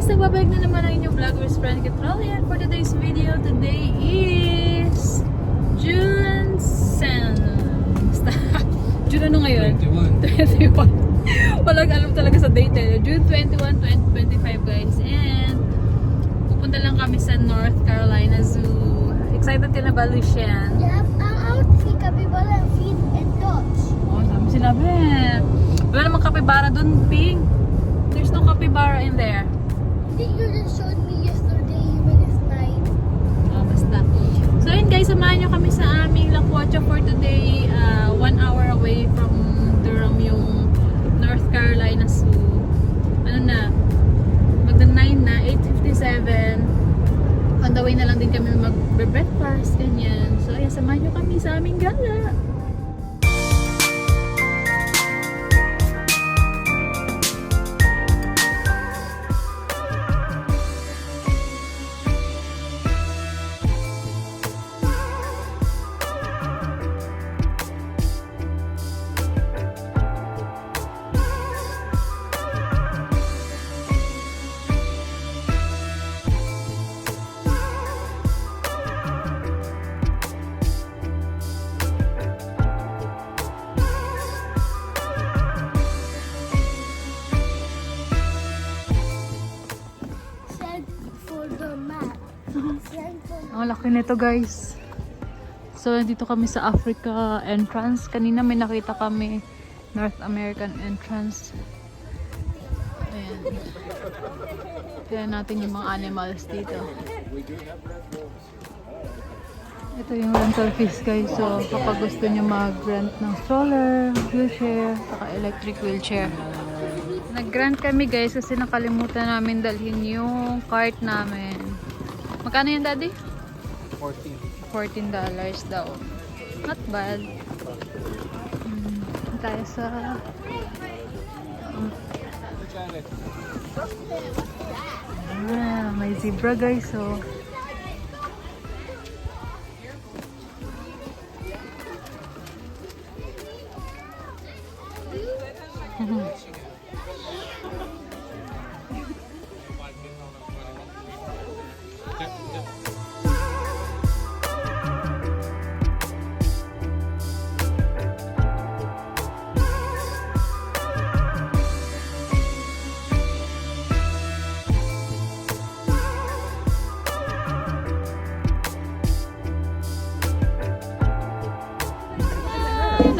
guys! Nagbabalik na naman ang inyong vlogger's friend Katrol. And for today's video, today is June 10. June ano ngayon? 21. Walang alam talaga sa date eh. June 21, 2025 guys. And pupunta lang kami sa North Carolina Zoo. Excited ka na ba, Lucien? Yeah, I want to see capybara and feed and dogs. Oh, dami sinabi. Wala namang kapibara dun, Ping. There's no capybara in there. I think you just showed me yesterday when it's night. Oh, basta. So yun guys, samahan nyo kami sa aming Lakwacha for today. 1 hour away from Durham yung North Carolina Zoo. Ano na? Magda 9 na, 8:57. On the way na lang din kami mag-breakfast, ganyan. So ayan, samahan nyo kami sa aming gala. Send for the map. Send for Ang laki nito guys. So dito kami sa Africa entrance. Kanina may nakita kami North American entrance. Ayan. Kaya natin yung mga animals dito. Ito yung rental fees guys. So kapag gusto nyo mag-rent ng stroller, wheelchair, saka electric wheelchair. Nag-grant kami guys kasi nakalimutan namin dalhin yung cart namin. Magkano yan, Daddy? $14 daw. Not bad. Tayo sa... may zebra guys, so...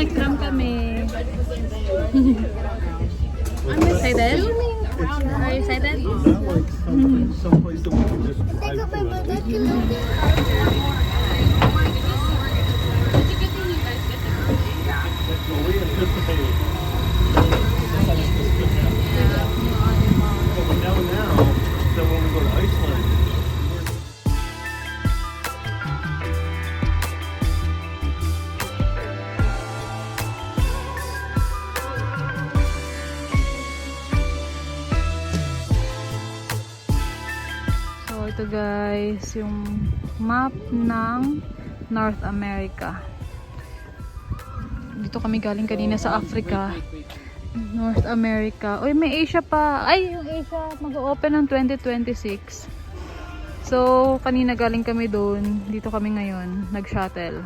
Nag-cram kami. I'm excited. Are you excited? Someplace that we can just take up my binocular. We anticipated. But we know now that when we go to Iceland, So ito guys, yung map ng North America. Dito kami galing kanina sa Africa. North America. Uy, may Asia pa. Ay, yung Asia mag-open ng 2026. So, kanina galing kami doon. Dito kami ngayon. Nag-shuttle.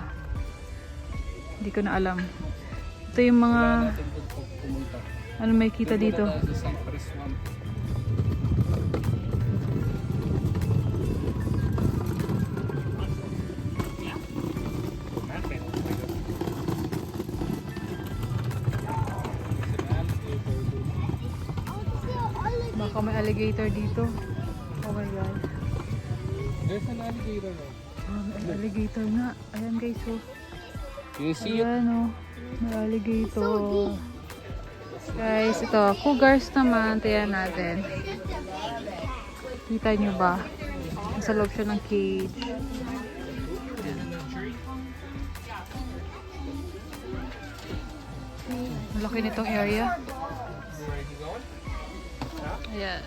Hindi ko na alam. Ito yung mga... Ano may kita dito? Baka may alligator dito. Oh my god. there's an alligator. May alligator nga. Ayan guys, oh. Can you see it? Ayan, oh. May alligator. Guys, ito. Cougars naman. Tiyan natin. Kita nyo ba? Nasa loob siya ng cage. Malaki nitong area. Ayan.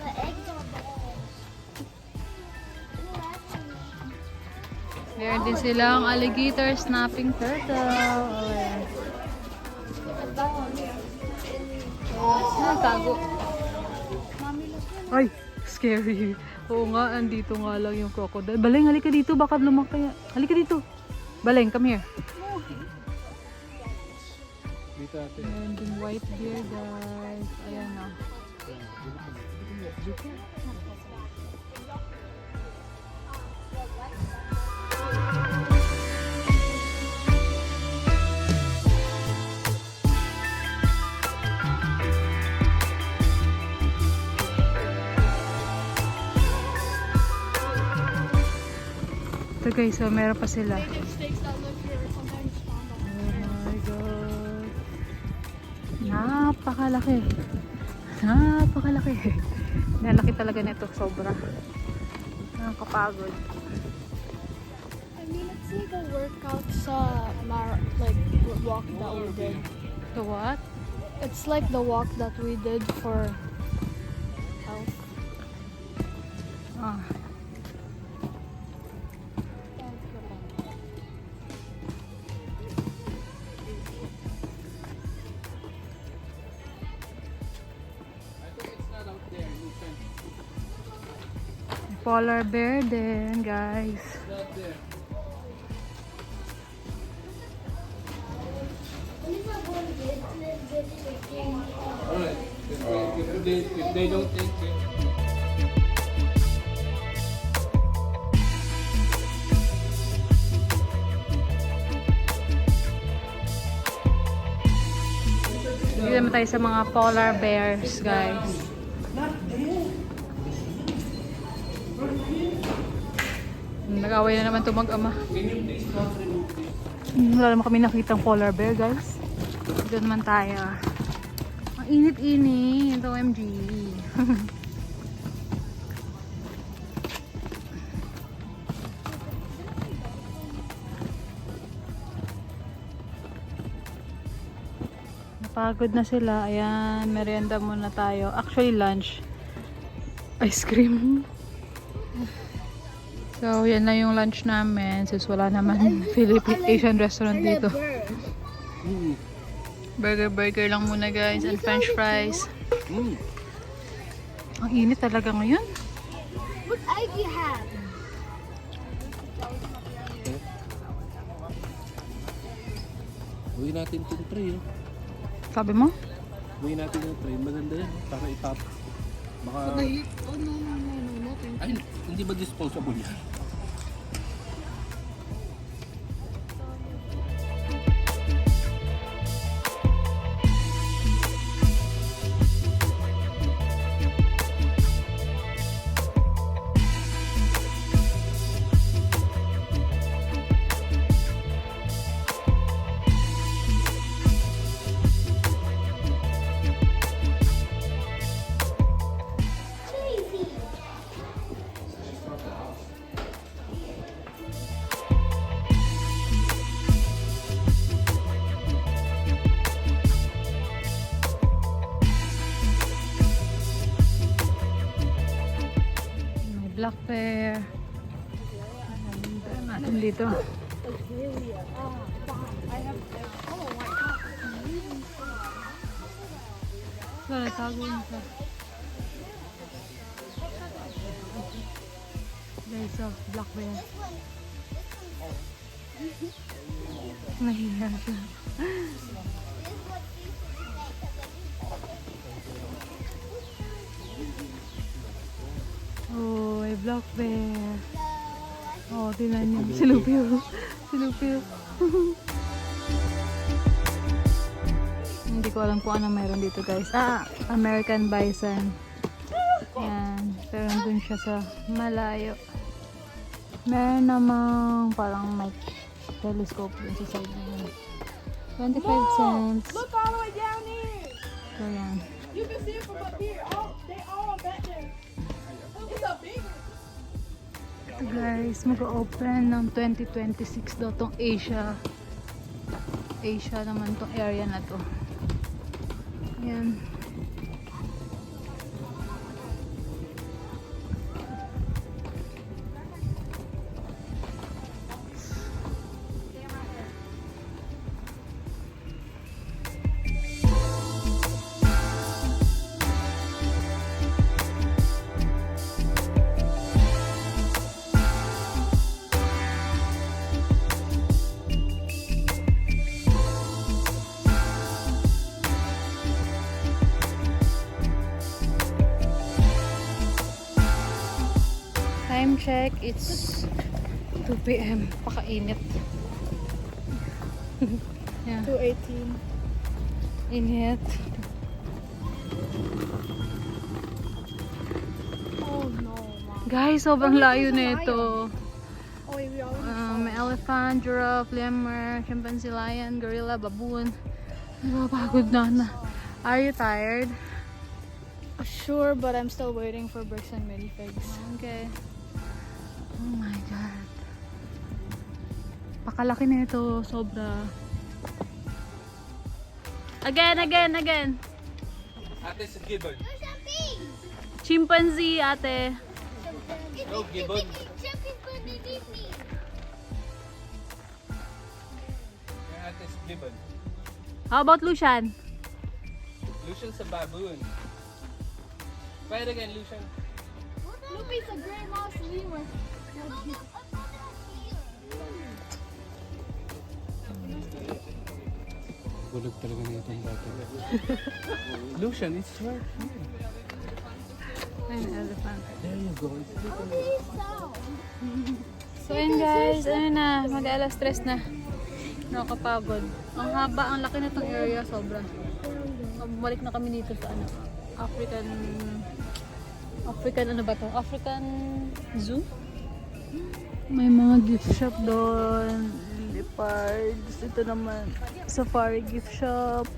Meron din silang alligator snapping turtle. Ayan. Tago. Ay! Scary. Oo nga, andito nga lang yung crocodile. Baleng, halika dito. Baka lumaki. Halika dito. Baleng, come here. Dito ate. And yung white bear, guys. Ayan o. Ito guys, so meron pa sila. Oh my God. Napakalaki. Napakalaki. Nalaki talaga nito, sobra. Nakakapagod. I mean, it's like a workout like walk that we did. The what? It's like the walk that we did for health. Ah. Polar bear din, guys. Alright. If they don't take it. Dito naman tayo sa mga polar bears, guys. Nag-away na naman ito mag-ama. Wala naman kami nakitang polar bear, guys. Dito naman tayo. Ang init-init. OMG. Napagod na sila. Ayan, merienda muna tayo. Actually, lunch. Ice cream. So, yan na yung lunch namin. Since wala naman Philippine Asian restaurant dito. Burger lang muna, guys. And french fries. Ang init talaga ngayon. What egg you have? Uwi natin itong tray. Sabi mo? Uwi natin yung tray. Maganda yan. Para itap. Baka... Oh, no. Ay, hindi ba disposable yan? Black bear. And natin dito. Wala, tago yun siya. Guys, so, black bear. Nahiya siya. Oh, may black bear. Oh, tinan niyo. Silupyo. Silupyo. Hindi ko alam kung ano meron dito, guys. American bison. Yan. Pero nandun siya sa malayo. Meron namang parang may telescope dun sa side niya. 25 cents. Look all the way down here. So, yan. You can see it from up here. They all back there. It's a big one. Ito guys, mag-open ng 2026 daw tong Asia. Asia naman tong area na to. Ayan. Time check, it's 2 p.m. Pakainit. Yeah. 2:18. Init. Oh no, Mom. Guys, sobrang layo na ito. Oh wait, we already saw May elephant, giraffe, lemur, chimpanzee, lion, gorilla, baboon. Napapagod na. Are you tired? Sure, but I'm still waiting for bricks and minifigs. Okay. Oh my God. Pakalaki na ito. Sobra. Again. Ate, sa gibbon. Chimpanzee, ate. No, gibbon. Ate, sa gibbon. How about Lucian? Lucian sa baboon. Try it again, Lucian. Look, it's a gray mouse lemur. Bulog talaga na itong bata. Lucian, it's right here. Ay, elephant. There you go. So yun guys, ano na, mag-alas 3 na. Nakakapagod. Ang haba, ang laki na tong area, sobra. Balik na kami dito sa ano, African ano ba to? African Zoo? May mga gift shop doon. Leopards. Ito naman, safari gift shop.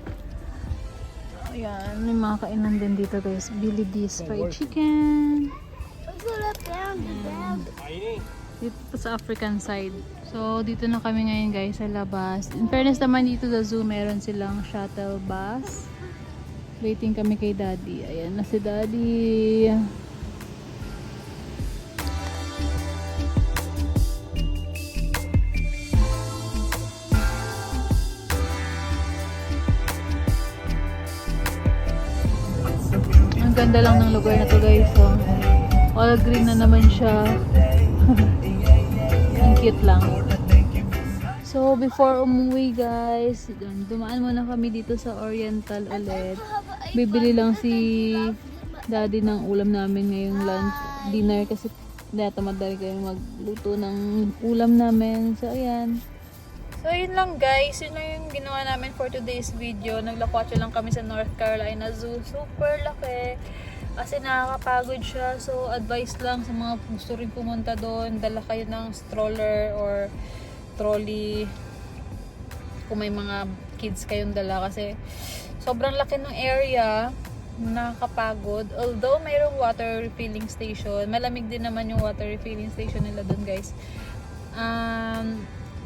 Ayan, may mga kainan din dito guys. Billy D's fried chicken. Dito sa African side. So, dito na kami ngayon guys sa labas. In fairness naman dito sa zoo, meron silang shuttle bus. Waiting kami kay Daddy. Ayan na si Daddy. Ang ganda lang ng lugar na to guys. So, all green na naman siya. Ang cute lang. So, before umuwi guys, dumaan muna kami dito sa Oriental ulit. Bibili lang si Daddy ng ulam namin ngayong lunch, dinner kasi tamad na rin kayo magluto ng ulam namin. So, ayan. So, yun lang guys. Yun lang yung ginawa namin for today's video. Naglakwatsa lang kami sa North Carolina Zoo. Super laki. Kasi nakakapagod siya. So, advice lang sa mga gusto rin pumunta doon. Dala kayo ng stroller or trolley kung may mga kids kayong dala kasi sobrang laki ng area, nakakapagod. Although mayroong water refilling station, malamig din naman yung water refilling station nila doon guys.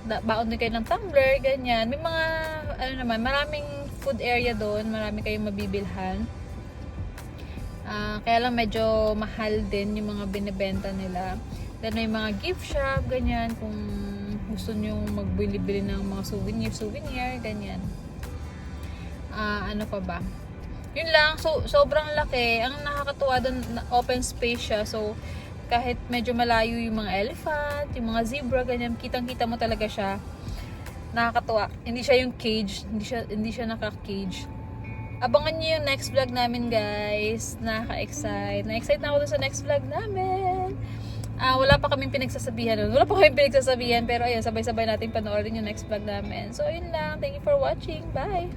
Baon din kayo ng tumbler, ganyan. May mga maraming food area doon, marami kayong mabibilhan. Kaya lang medyo mahal din yung mga binibenta nila. Then may mga gift shop, ganyan, kung gusto nyo magbili-bili ng mga souvenir, ganyan. Ano pa ba? Yun lang, so sobrang laki. Ang nakakatuwa doon, open space siya. So, kahit medyo malayo yung mga elephant, yung mga zebra, ganyan, kitang-kita mo talaga siya. Nakakatuwa. Hindi siya yung cage, hindi siya naka-cage. Abangan niyo yung next vlog namin, guys. Nakaka-excite. Na-excite na ako dun sa next vlog namin. Wala pa kaming pinagsasabihan nun. Pero ayun, sabay-sabay natin panoorin yung next vlog namin. So, yun lang. Thank you for watching. Bye!